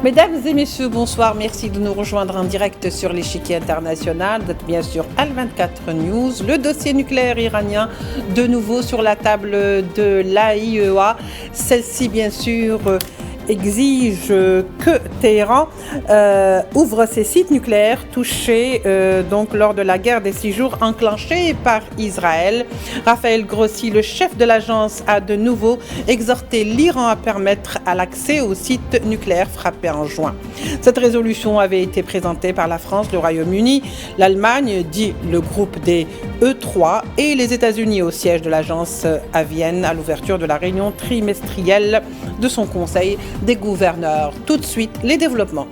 Mesdames et messieurs, bonsoir. Merci de nous rejoindre en direct sur l'échiquier international. Vous êtes bien sûr Al24 News. Le dossier nucléaire iranien, de nouveau sur la table de l'AIEA. Celle-ci, bien sûr, exige que Téhéran ouvre ses sites nucléaires touchés donc lors de la guerre des 6 jours enclenchée par Israël. Raphaël Grossi, le chef de l'agence, a de nouveau exhorté l'Iran à permettre à l'accès aux sites nucléaires frappés en juin. Cette résolution avait été présentée par la France, le Royaume-Uni, l'Allemagne, dit le groupe des E3 et les États-Unis au siège de l'agence à Vienne à l'ouverture de la réunion trimestrielle de son conseil des gouverneurs. Tout de suite, les développements.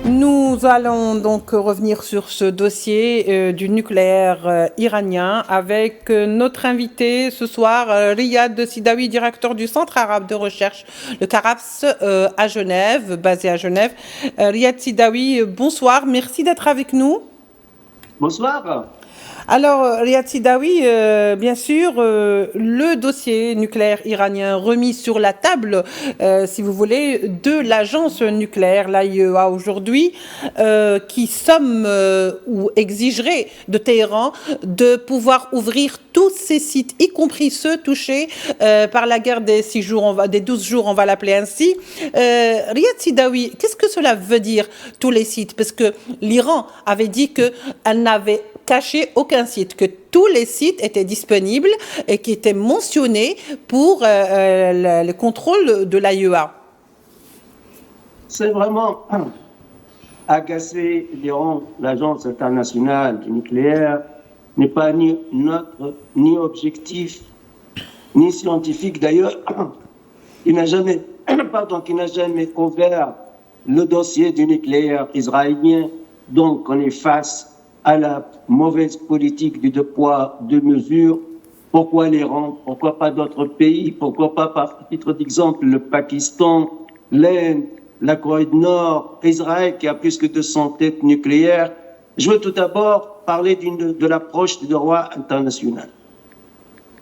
Nous allons donc revenir sur ce dossier du nucléaire iranien avec notre invité ce soir, Riyad Sidawi, directeur du Centre arabe de recherche, le CARAPS à Genève, basé à Genève. Riyad Sidawi, bonsoir, merci d'être avec nous. Bonsoir. Alors, Riyad Sidawi, bien sûr, le dossier nucléaire iranien remis sur la table, si vous voulez, de l'agence nucléaire, l'AIEA aujourd'hui, qui somme ou exigerait de Téhéran de pouvoir ouvrir tous ces sites, y compris ceux touchés par la guerre des 6 jours, des 12 jours, on va l'appeler ainsi. Riyad Sidawi, qu'est-ce que cela veut dire, tous les sites? Parce que l'Iran avait dit qu'elle n'avait caché aucun site, que tous les sites étaient disponibles et qui étaient mentionnés pour le contrôle de l'AIEA. C'est vraiment agacer l'Iran, l'agence internationale du nucléaire, n'est pas ni notre, ni objectif, ni scientifique. D'ailleurs, il n'a jamais ouvert le dossier du nucléaire israélien. Donc, on est face à la mauvaise politique du deux poids, deux mesures. Pourquoi l'Iran? Pourquoi pas d'autres pays? Pourquoi pas, par titre d'exemple, le Pakistan, l'Inde, la Corée du Nord, Israël, qui a plus que 200 têtes nucléaires? Je veux tout d'abord parler de l'approche du droit international.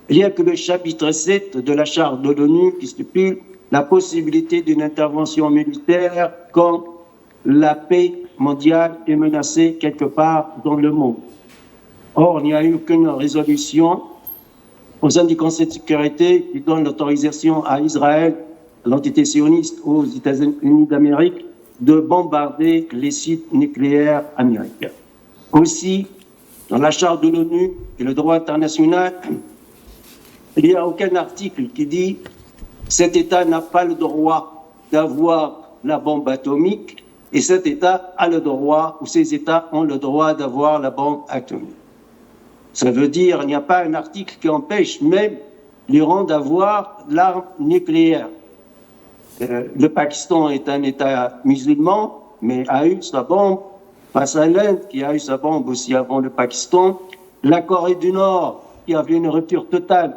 Il n'y a que le chapitre 7 de la Charte de l'ONU qui stipule la possibilité d'une intervention militaire quand la paix mondiale est menacée quelque part dans le monde. Or, il n'y a eu aucune résolution au sein du Conseil de sécurité qui donne l'autorisation à Israël, l'entité sioniste, aux États-Unis d'Amérique, de bombarder les sites nucléaires américains. Aussi, dans la Charte de l'ONU et le droit international, il n'y a aucun article qui dit « cet État n'a pas le droit d'avoir la bombe atomique » et cet État a le droit, ou ces États ont le droit d'avoir la bombe atomique. Ça veut dire qu'il n'y a pas un article qui empêche même l'Iran d'avoir l'arme nucléaire. Le Pakistan est un État musulman, mais a eu sa bombe, face à l'Inde, qui a eu sa bombe aussi avant le Pakistan. La Corée du Nord, qui avait une rupture totale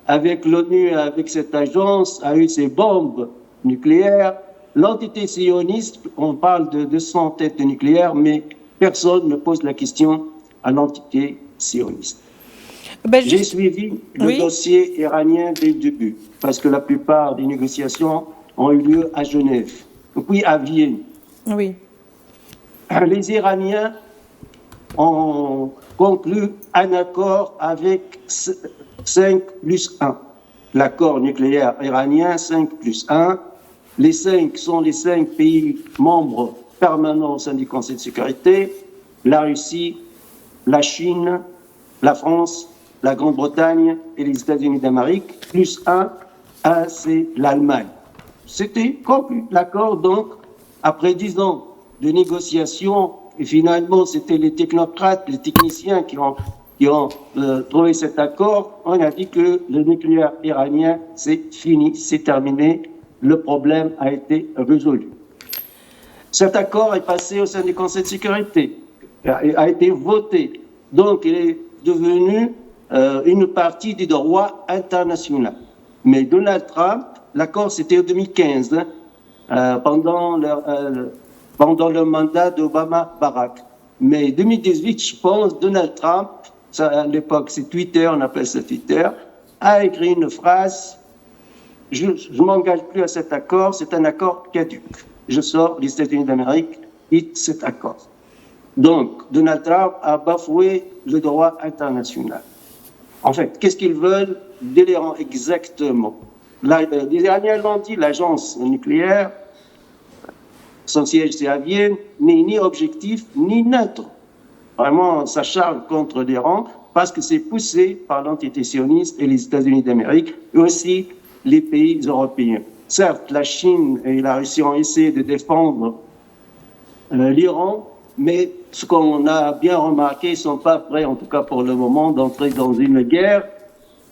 avec l'ONU, avec cette agence, a eu ses bombes nucléaires. L'entité sioniste, on parle de 200 têtes nucléaires, mais personne ne pose la question à l'entité sioniste. J'ai suivi le dossier iranien dès le début, parce que la plupart des négociations ont eu lieu à Genève, puis à Vienne. Oui. Les Iraniens ont conclu un accord avec 5+1. L'accord nucléaire iranien 5+1. Les 5 sont les 5 pays membres permanents au sein du Conseil de sécurité, la Russie, la Chine, la France, la Grande-Bretagne et les États-Unis d'Amérique, +1, c'est l'Allemagne. C'était conclu l'accord, donc, après 10 ans de négociations, et finalement, c'était les technocrates, les techniciens qui ont trouvé cet accord. On a dit que le nucléaire iranien, c'est fini, c'est terminé. Le problème a été résolu. Cet accord est passé au sein du Conseil de sécurité, a été voté. Donc, il est devenu une partie du droit international. Mais Donald Trump, l'accord c'était en 2015, pendant le mandat d'Obama-Barack. Mais 2018, je pense, Donald Trump ça, à l'époque c'est Twitter, on appelle ça Twitter, a écrit une phrase: je ne m'engage plus à cet accord, c'est un accord caduc. Je sors des États-Unis d'Amérique, quitte cet accord. Donc, Donald Trump a bafoué le droit international. En fait, qu'est-ce qu'ils veulent de l'Iran exactement? Les Iraniens l'ont dit, l'agence nucléaire, son siège c'est à Vienne, n'est ni objectif ni neutre. Vraiment, ça charge contre l'Iran parce que c'est poussé par l'entité sioniste et les États-Unis d'Amérique, et aussi les pays européens. Certes, la Chine et la Russie ont essayé de défendre l'Iran, mais ce qu'on a bien remarqué, ils ne sont pas prêts, en tout cas pour le moment, d'entrer dans une guerre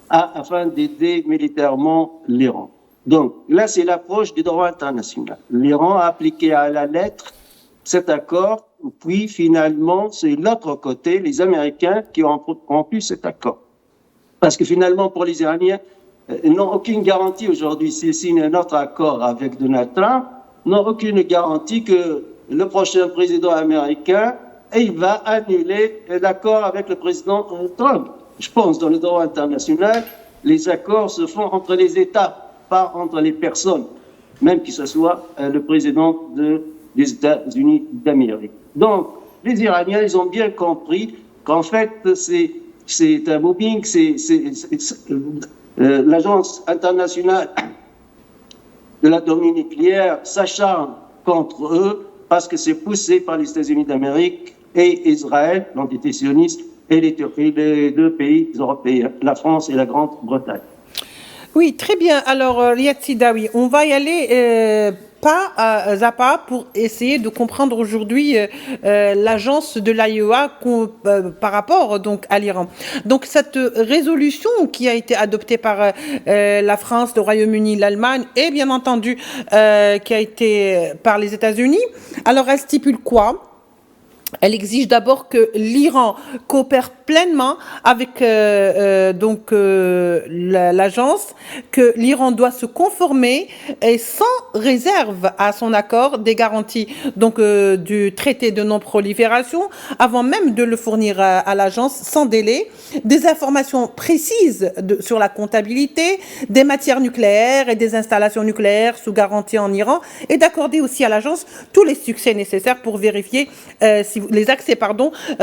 afin d'aider militairement l'Iran. Donc là, c'est l'approche du droit international. L'Iran a appliqué à la lettre cet accord, puis finalement, c'est l'autre côté, les Américains, qui ont rompu cet accord. Parce que finalement, pour les Iraniens, ils n'ont aucune garantie aujourd'hui, s'ils signent un autre accord avec Donald Trump, n'ont aucune garantie que le prochain président américain, il va annuler l'accord avec le président Trump. Je pense, dans le droit international, les accords se font entre les États, pas entre les personnes, même que ce soit le président des États-Unis d'Amérique. Donc, les Iraniens, ils ont bien compris qu'en fait, c'est un mobbing, l'Agence internationale de l'atomique nucléaire s'acharne contre eux parce que c'est poussé par les États-Unis d'Amérique et Israël, l'entité sioniste, et les deux pays européens, la France et la Grande-Bretagne. Oui, très bien. Alors, Riyad Sidawi, on va y aller pas à pas pour essayer de comprendre aujourd'hui l'agence de l'AIEA par rapport donc à l'Iran. Donc cette résolution qui a été adoptée par la France, le Royaume-Uni, l'Allemagne et bien entendu qui a été par les États-Unis. Alors elle stipule quoi? Elle exige d'abord que l'Iran coopère pleinement avec l'agence, que l'Iran doit se conformer et sans réserve à son accord des garanties du traité de non-prolifération avant même de le fournir à l'agence sans délai, des informations précises sur la comptabilité des matières nucléaires et des installations nucléaires sous garantie en Iran et d'accorder aussi à l'agence tous les succès nécessaires pour vérifier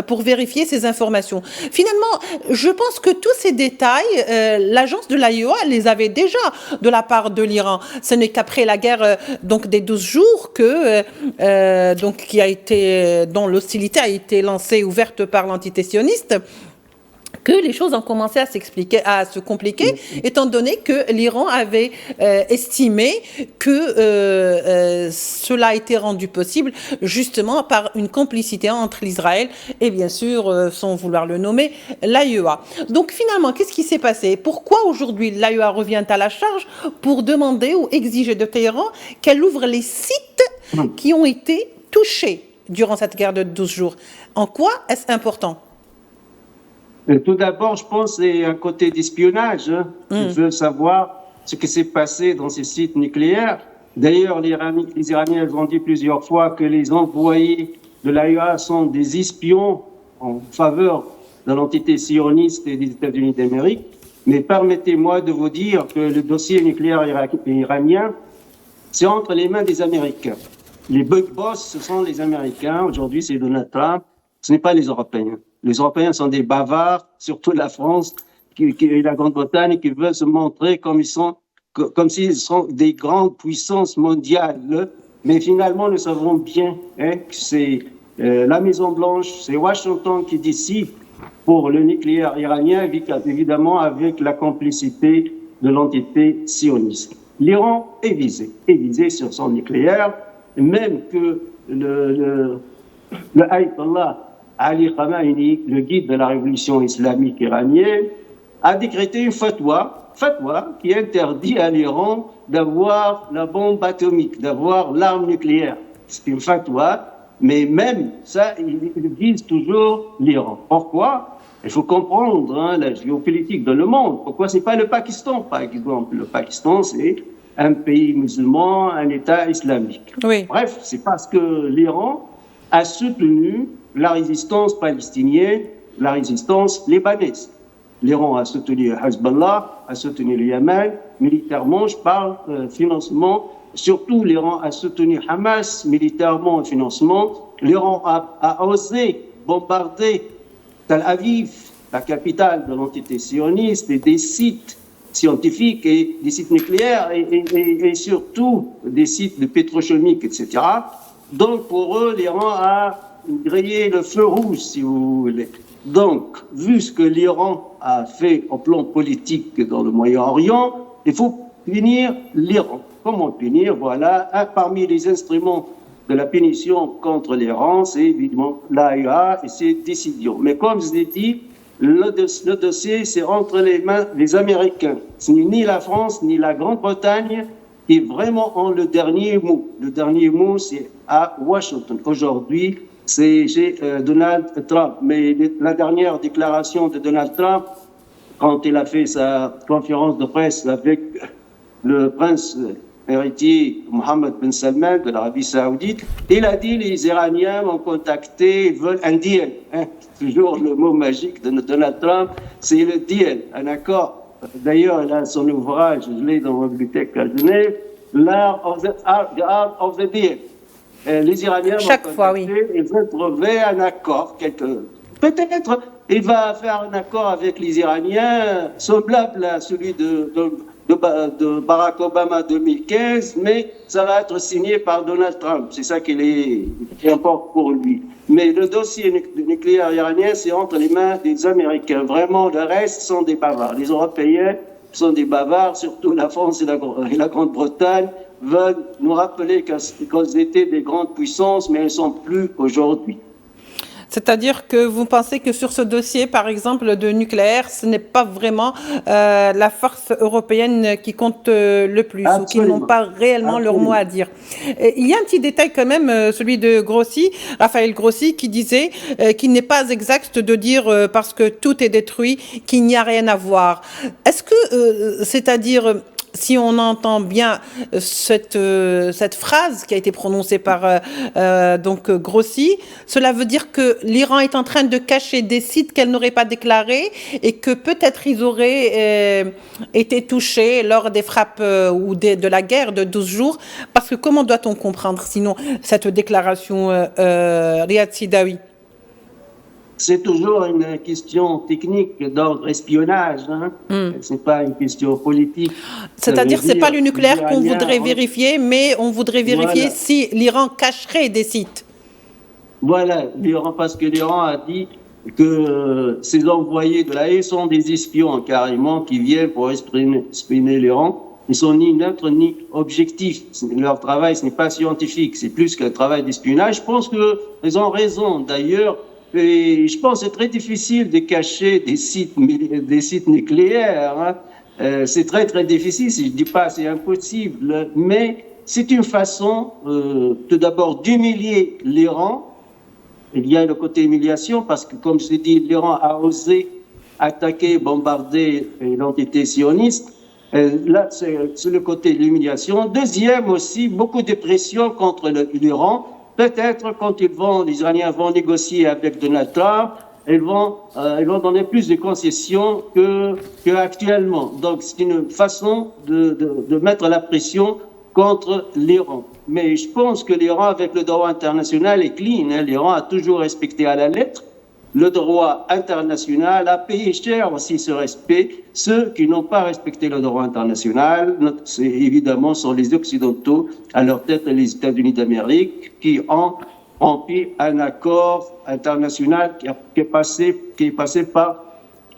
pour vérifier ces informations. Finalement, je pense que tous ces détails, l'agence de l'AIEA les avait déjà de la part de l'Iran. Ce n'est qu'après la guerre des 12 jours dont l'hostilité a été lancée, ouverte par l'entité sioniste, que les choses ont commencé à se compliquer, étant donné que l'Iran avait estimé que cela a été rendu possible justement par une complicité entre l'Israël et bien sûr, sans vouloir le nommer, l'AIEA. Donc finalement, qu'est-ce qui s'est passé? Pourquoi aujourd'hui l'AIEA revient à la charge pour demander ou exiger de Téhéran qu'elle ouvre les sites qui ont été touchés durant cette guerre de 12 jours? En quoi est-ce important? Tout d'abord, je pense que c'est un côté d'espionnage. Ils veulent savoir ce qui s'est passé dans ces sites nucléaires. D'ailleurs, les Iraniens ont dit plusieurs fois que les envoyés de l'AIEA sont des espions en faveur de l'entité sioniste et des États-Unis d'Amérique. Mais permettez-moi de vous dire que le dossier nucléaire iranien, c'est entre les mains des Américains. Les big boss, ce sont les Américains. Aujourd'hui, c'est Donald Trump. Ce n'est pas les Européens. Les Européens sont des bavards, surtout la France et la Grande-Bretagne, qui veulent se montrer comme s'ils sont des grandes puissances mondiales. Mais finalement, nous savons bien que c'est la Maison-Blanche, c'est Washington qui décide pour le nucléaire iranien, évidemment avec la complicité de l'entité sioniste. L'Iran est visé sur son nucléaire, même que le Ayatollah Ali Khamenei, le guide de la révolution islamique iranienne, a décrété une fatwa qui interdit à l'Iran d'avoir la bombe atomique, d'avoir l'arme nucléaire. C'est une fatwa, mais même ça, il vise toujours l'Iran. Pourquoi? Il faut comprendre la géopolitique dans le monde. Pourquoi c'est pas le Pakistan, par exemple? Le Pakistan, c'est un pays musulman, un État islamique. Oui. Bref, c'est parce que l'Iran a soutenu la résistance palestinienne la résistance libanaise. L'Iran a soutenu Hezbollah, a soutenu le Yémen. Militairement, je parle financement. Surtout, l'Iran a soutenu Hamas militairement et financement. L'Iran a osé bombarder Tel Aviv, la capitale de l'entité sioniste, et des sites scientifiques et des sites nucléaires et surtout des sites de pétrochimiques, etc. Donc, pour eux, l'Iran a grillé le feu rouge, si vous voulez. Donc, vu ce que l'Iran a fait au plan politique dans le Moyen-Orient, il faut punir l'Iran. Comment punir? Voilà, parmi les instruments de la punition contre l'Iran, c'est évidemment l'AEA et ses décisions. Mais comme je l'ai dit, le dossier, c'est entre les mains des Américains. Ce n'est ni la France, ni la Grande-Bretagne qui vraiment ont le dernier mot. Le dernier mot, c'est à Washington. Aujourd'hui, c'est chez Donald Trump. Mais la dernière déclaration de Donald Trump, quand il a fait sa conférence de presse avec le prince héritier Mohammed Ben Salman de l'Arabie Saoudite, il a dit les Iraniens m'ont contacté, ils veulent un deal. Toujours le mot magique de Donald Trump, c'est le deal, un accord. D'ailleurs, il a son ouvrage, je l'ai dans ma bibliothèque à Genève, L'Art of the Deal. Les Iraniens chaque m'ont fois, contacté, oui. ils veulent trouver un accord. Peut-être il va faire un accord avec les Iraniens semblable à celui de Barack Obama 2015, mais ça va être signé par Donald Trump. C'est ça qui importe pour lui. Mais le dossier nucléaire iranien, c'est entre les mains des Américains. Vraiment, le reste sont des bavards. Les Européens sont des bavards, surtout la France et la Grande-Bretagne veulent nous rappeler qu'elles étaient des grandes puissances, mais elles ne sont plus aujourd'hui. C'est-à-dire que vous pensez que sur ce dossier, par exemple, de nucléaire, ce n'est pas vraiment la force européenne qui compte le plus, Absolument. ou qui n'ont pas réellement leur mot à dire. Et il y a un petit détail quand même, celui de Grossi, Raphaël Grossi, qui disait qu'il n'est pas exact de dire parce que tout est détruit qu'il n'y a rien à voir. Est-ce que, c'est-à-dire, si on entend bien cette phrase qui a été prononcée par donc Grossi, cela veut dire que l'Iran est en train de cacher des sites qu'elle n'aurait pas déclarés et que peut-être ils auraient été touchés lors des frappes ou de la guerre de 12 jours. Parce que comment doit-on comprendre sinon cette déclaration, Riyad Sidawi? C'est toujours une question technique d'ordre espionnage. Ce n'est pas une question politique. C'est-à-dire que ce n'est pas le nucléaire qu'on voudrait vérifier, mais on voudrait vérifier si l'Iran cacherait des sites. Voilà, l'Iran, parce que l'Iran a dit que ses envoyés de la haie sont des espions carrément qui viennent pour espionner l'Iran. Ils sont ni neutres ni objectifs. Leur travail, ce n'est pas scientifique, c'est plus qu'un travail d'espionnage. Je pense qu'ils ont raison d'ailleurs. Et je pense que c'est très difficile de cacher des sites nucléaires. C'est très, très difficile. Si je ne dis pas c'est impossible, mais c'est une façon, tout d'abord, d'humilier l'Iran. Il y a le côté humiliation parce que, comme je l'ai dit, l'Iran a osé attaquer, bombarder l'entité sioniste. Là, c'est le côté de l'humiliation. Deuxième aussi, beaucoup de pression contre l'Iran. Peut-être quand les Iraniens vont négocier avec Donald Trump, ils vont donner plus de concessions qu'actuellement. Donc c'est une façon de mettre la pression contre l'Iran. Mais je pense que l'Iran, avec le droit international, est clean. L'Iran a toujours respecté à la lettre le droit international, a payé cher aussi ce respect. Ceux qui n'ont pas respecté le droit international, évidemment, sont les Occidentaux, à leur tête les États-Unis d'Amérique, qui ont rempli un accord international qui est passé par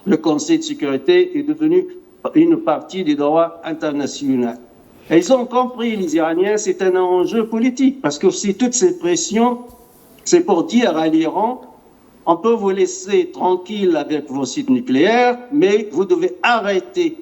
le Conseil de sécurité et est devenu une partie du droit international. Et ils ont compris, les Iraniens, c'est un enjeu politique, parce que si toutes ces pressions, c'est pour dire à l'Iran, on peut vous laisser tranquille avec vos sites nucléaires, mais vous devez arrêter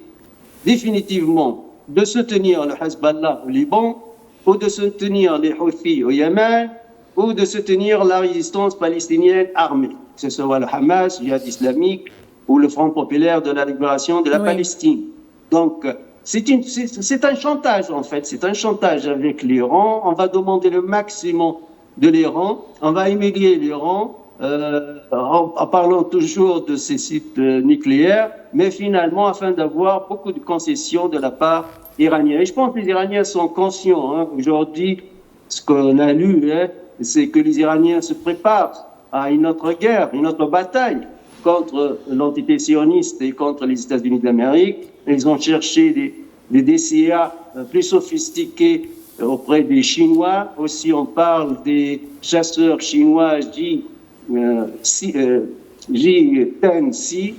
définitivement de soutenir le Hezbollah au Liban, ou de soutenir les Houthis au Yémen, ou de soutenir la résistance palestinienne armée, que ce soit le Hamas, le Jihad islamique, ou le Front populaire de la libération de la Palestine. Donc, c'est un chantage, en fait. C'est un chantage avec l'Iran. On va demander le maximum de l'Iran. On va humilier l'Iran. en parlant toujours de ces sites nucléaires, mais finalement afin d'avoir beaucoup de concessions de la part iranienne. Et je pense que les Iraniens sont conscients. Hein. Aujourd'hui, ce qu'on a lu, hein, c'est que les Iraniens se préparent à une autre guerre, une autre bataille contre l'entité sioniste et contre les États-Unis d'Amérique. Ils ont cherché des DCA plus sophistiqués auprès des Chinois. Aussi, on parle des chasseurs chinois J-10C,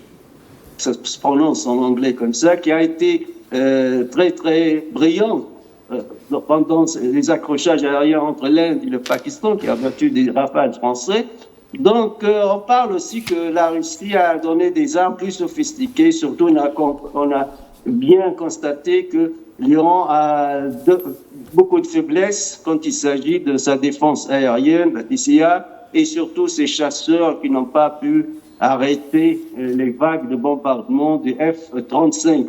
ça se prononce en anglais comme ça, qui a été très, très brillant pendant les accrochages aériens entre l'Inde et le Pakistan, qui a battu des rafales français. Donc, on parle aussi que la Russie a donné des armes plus sophistiquées. Surtout, on a bien constaté que l'Iran a beaucoup de faiblesses quand il s'agit de sa défense aérienne, la DCA, et surtout ces chasseurs qui n'ont pas pu arrêter les vagues de bombardement du F-35.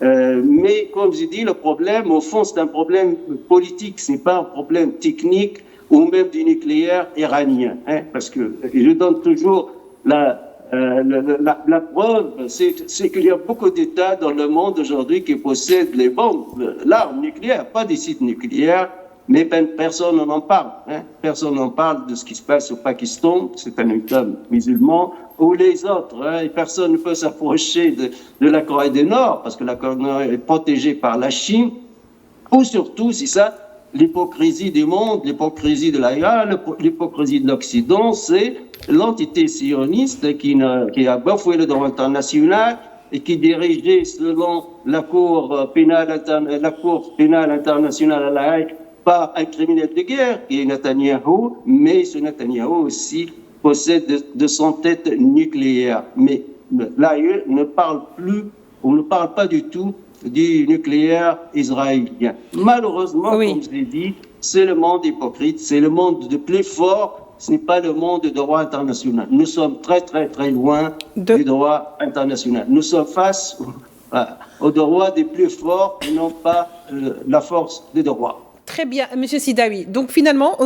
Mais comme je dis, le problème, au fond, c'est un problème politique, ce n'est pas un problème technique ou même du nucléaire iranien. Hein, parce que je donne toujours la preuve, c'est qu'il y a beaucoup d'États dans le monde aujourd'hui qui possèdent les bombes, l'arme nucléaire, pas des sites nucléaires, mais personne n'en parle. Hein. Personne n'en parle de ce qui se passe au Pakistan, c'est un État musulman, ou les autres. Hein. Et personne ne peut s'approcher de la Corée du Nord, parce que la Corée du Nord est protégée par la Chine, ou surtout, c'est ça, l'hypocrisie du monde, l'hypocrisie de l'Iran, l'hypocrisie de l'Occident, c'est l'entité sioniste qui a bafoué le droit international et qui dirigeait selon la Cour pénale internationale à La Haye par un criminel de guerre qui est Netanyahou, mais ce Netanyahou aussi possède de son tête nucléaire. Mais l'AE ne parle plus, on ne parle pas du tout du nucléaire israélien. Malheureusement, oui, comme je l'ai dit, c'est le monde hypocrite, c'est le monde de plus fort, ce n'est pas le monde du droit international. Nous sommes très, très, très loin du droit international. Nous sommes face au droit des plus forts et non pas la force des droits. Très bien, Monsieur Sidaoui. Donc finalement,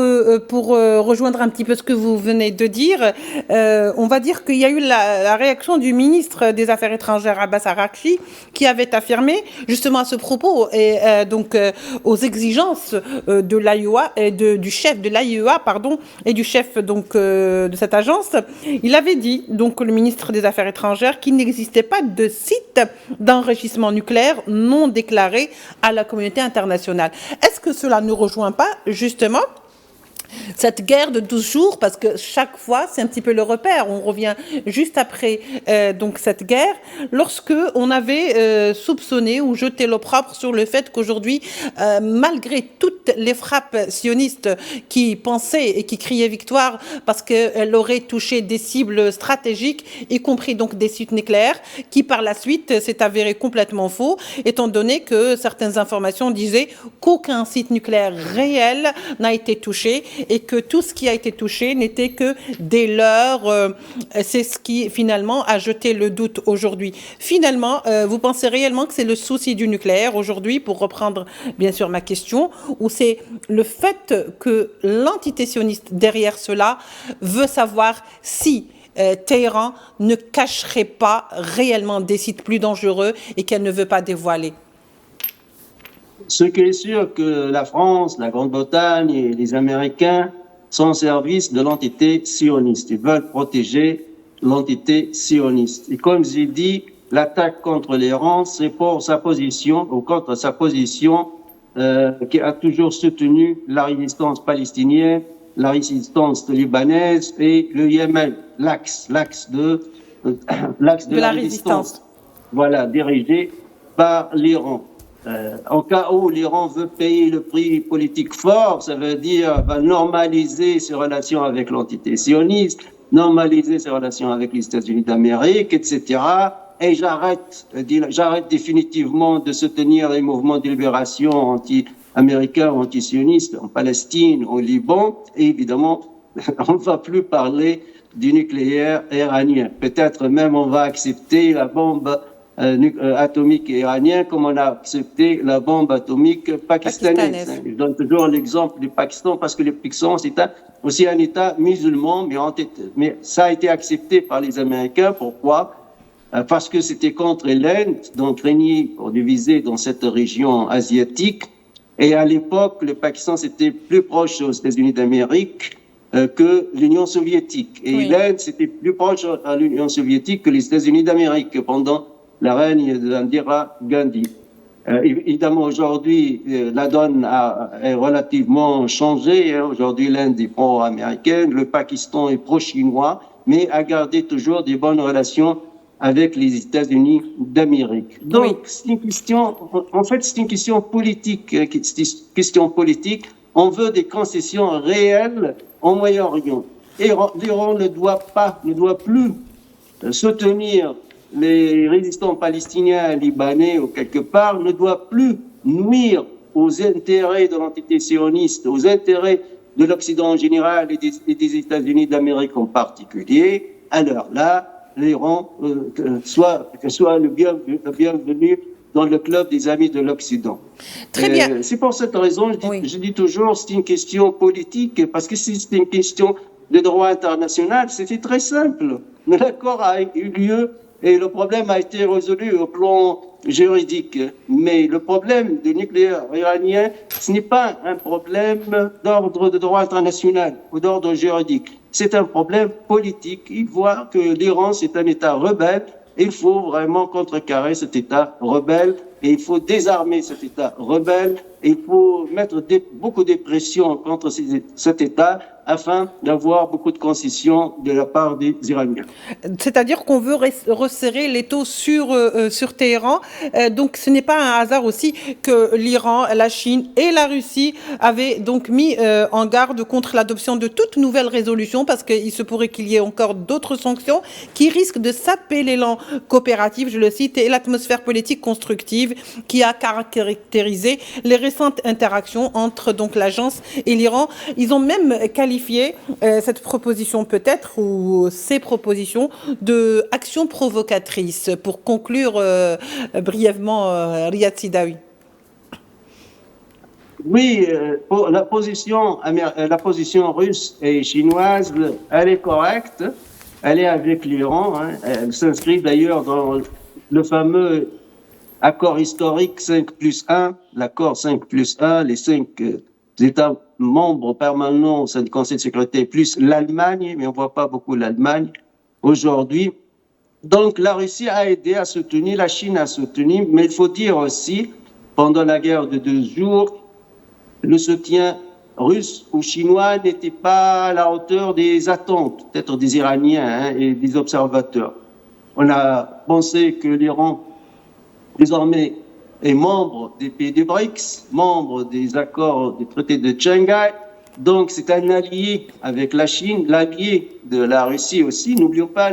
pour rejoindre un petit peu ce que vous venez de dire, on va dire qu'il y a eu la réaction du ministre des Affaires étrangères, Abbas Araghchi, qui avait affirmé justement à ce propos et donc aux exigences de l'AIEA et du chef de l'AIEA, pardon, et du chef donc de cette agence. Il avait dit, donc le ministre des Affaires étrangères, qu'il n'existait pas de site d'enrichissement nucléaire non déclaré à la communauté internationale. Est-ce que cela ne rejoint pas justement cette guerre de 12 jours, parce que chaque fois, c'est un petit peu le repère. On revient juste après donc cette guerre, lorsque on avait soupçonné ou jeté l'opprobre sur le fait qu'aujourd'hui, malgré toutes les frappes sionistes qui pensaient et qui criaient victoire parce qu'elle aurait touché des cibles stratégiques, y compris donc des sites nucléaires, qui par la suite s'est avéré complètement faux, étant donné que certaines informations disaient qu'aucun site nucléaire réel n'a été touché et que tout ce qui a été touché n'était que des leurres. C'est ce qui, finalement, a jeté le doute aujourd'hui. Finalement, vous pensez réellement que c'est le souci du nucléaire aujourd'hui, pour reprendre, bien sûr, ma question, ou c'est le fait que l'entité sioniste derrière cela veut savoir si Téhéran ne cacherait pas réellement des sites plus dangereux et qu'elle ne veut pas dévoiler? Ce qui est sûr, que la France, la Grande-Bretagne et les Américains sont au service de l'entité sioniste. Ils veulent protéger l'entité sioniste. Et comme j'ai dit, l'attaque contre l'Iran, c'est pour sa position, ou contre sa position qui a toujours soutenu la résistance palestinienne, la résistance libanaise et le Yémen, l'axe de la résistance. Voilà, dirigé par l'Iran. En cas où l'Iran veut payer le prix politique fort, ça veut dire va normaliser ses relations avec l'entité sioniste, normaliser ses relations avec les États-Unis d'Amérique, etc. Et j'arrête définitivement de soutenir les mouvements de libération anti-américains, anti-sionistes en Palestine, au Liban. Et évidemment, on ne va plus parler du nucléaire iranien. Peut-être même on va accepter la bombe atomique iranien, comme on a accepté la bombe atomique pakistanaise. Je donne toujours l'exemple du Pakistan parce que le Pakistan, c'est aussi un État musulman, mais ça a été accepté par les Américains. Pourquoi? Parce que c'était contre l'Inde, donc régnait pour diviser dans cette région asiatique. Et à l'époque, le Pakistan, c'était plus proche aux États-Unis d'Amérique que l'Union soviétique. Et l'Inde, c'était plus proche à l'Union soviétique que les États-Unis d'Amérique pendant la règne d'Indira Gandhi. Évidemment, aujourd'hui, la donne est relativement changée. Aujourd'hui, l'Inde est pro-américaine, le Pakistan est pro-chinois, mais a gardé toujours des bonnes relations avec les États-Unis d'Amérique. Donc, c'est une question, en fait, c'est une question politique. C'est une question politique. On veut des concessions réelles au Moyen-Orient. Et l'Iran ne doit plus soutenir les résistants palestiniens, libanais ou quelque part, ne doit plus nuire aux intérêts de l'entité sioniste, aux intérêts de l'Occident en général et des États-Unis d'Amérique en particulier. Alors là, l'Iran soit le bienvenu dans le club des amis de l'Occident. Très bien. C'est pour cette raison, je dis toujours, c'est une question politique, parce que si c'est une question de droit international, c'était très simple. L'accord a eu lieu et le problème a été résolu au plan juridique. Mais le problème du nucléaire iranien, ce n'est pas un problème d'ordre de droit international ou d'ordre juridique. C'est un problème politique. Il voit que l'Iran, c'est un État rebelle. Il faut vraiment contrecarrer cet État rebelle et il faut désarmer cet État rebelle. Et il faut mettre beaucoup de pression contre cet État afin d'avoir beaucoup de concessions de la part des Iraniens. C'est-à-dire qu'on veut resserrer l'étau sur Téhéran. Donc ce n'est pas un hasard aussi que l'Iran, la Chine et la Russie avaient donc mis en garde contre l'adoption de toute nouvelle résolution, parce qu'il se pourrait qu'il y ait encore d'autres sanctions qui risquent de saper l'élan coopératif, je le cite, et l'atmosphère politique constructive qui a caractérisé les récentes interactions entre donc l'agence et l'Iran. Ils ont même qualifié cette proposition peut-être, ou ces propositions, de action provocatrice. Pour conclure brièvement, Riyad Sidawi. Oui, la position russe et chinoise, elle est correcte. Elle est avec l'Iran. Elle s'inscrit d'ailleurs dans le fameux accord historique 5+1, l'accord 5+1, les 5 États membres permanents au sein du Conseil de sécurité, plus l'Allemagne, mais on ne voit pas beaucoup l'Allemagne aujourd'hui. Donc la Russie a aidé à soutenir, la Chine a soutenu, mais il faut dire aussi, pendant la guerre de 2 jours, le soutien russe ou chinois n'était pas à la hauteur des attentes, peut-être des Iraniens et des observateurs. On a pensé que l'Iran, désormais, est membre des pays des BRICS, membre des accords des traités de Shanghai. Donc, c'est un allié avec la Chine, l'allié de la Russie aussi. N'oublions pas,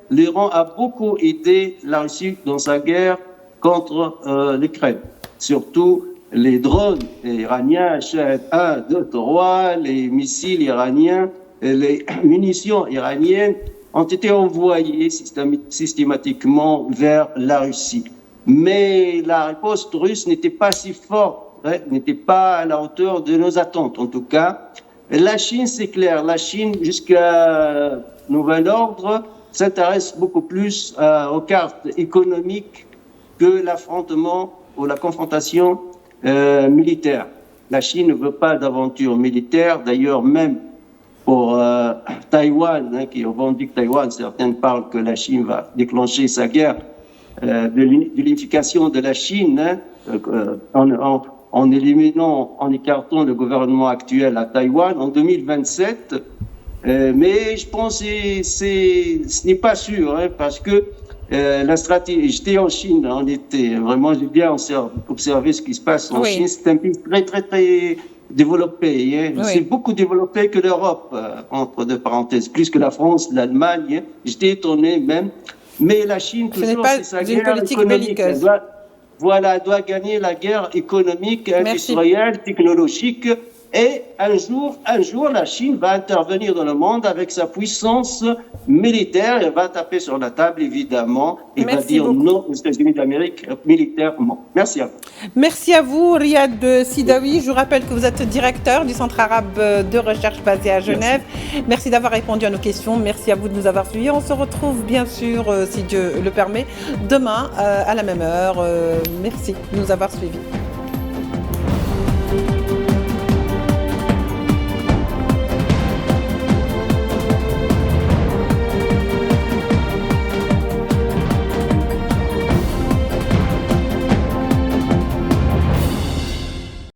l'Iran a beaucoup aidé la Russie dans sa guerre contre l'Ukraine. Surtout les drones iraniens, Shahed 1, 2, 3, les missiles iraniens, les munitions iraniennes ont été envoyées systématiquement vers la Russie. Mais la riposte russe n'était pas si forte, n'était pas à la hauteur de nos attentes en tout cas. La Chine, c'est clair, la Chine, jusqu'à nouvel ordre, s'intéresse beaucoup plus aux cartes économiques que l'affrontement ou la confrontation militaire. La Chine ne veut pas d'aventure militaire, d'ailleurs même pour Taïwan, qui revendique Taïwan, certains parlent que la Chine va déclencher sa guerre de l'unification de la Chine en éliminant, en écartant le gouvernement actuel à Taïwan en 2027. Mais je pense que ce n'est pas sûr, parce que la stratégie, j'étais en Chine en été, vraiment j'ai bien observé ce qui se passe en Chine, c'est un pays très très très développé, c'est beaucoup développé que l'Europe, entre deux parenthèses, plus que la France, l'Allemagne, j'étais étonné même. Mais la Chine, toujours, c'est sa guerre économique. Elle doit gagner la guerre économique, industrielle, technologique. Et un jour, la Chine va intervenir dans le monde avec sa puissance militaire et va taper sur la table, évidemment, et va dire beaucoup. non aux États-Unis d'Amérique militairement. Merci à vous. Merci à vous, Riyad Sidawi. Je vous rappelle que vous êtes directeur du Centre arabe de recherche basé à Genève. Merci d'avoir répondu à nos questions. Merci à vous de nous avoir suivis. On se retrouve bien sûr, si Dieu le permet, demain à la même heure. Merci de nous avoir suivis.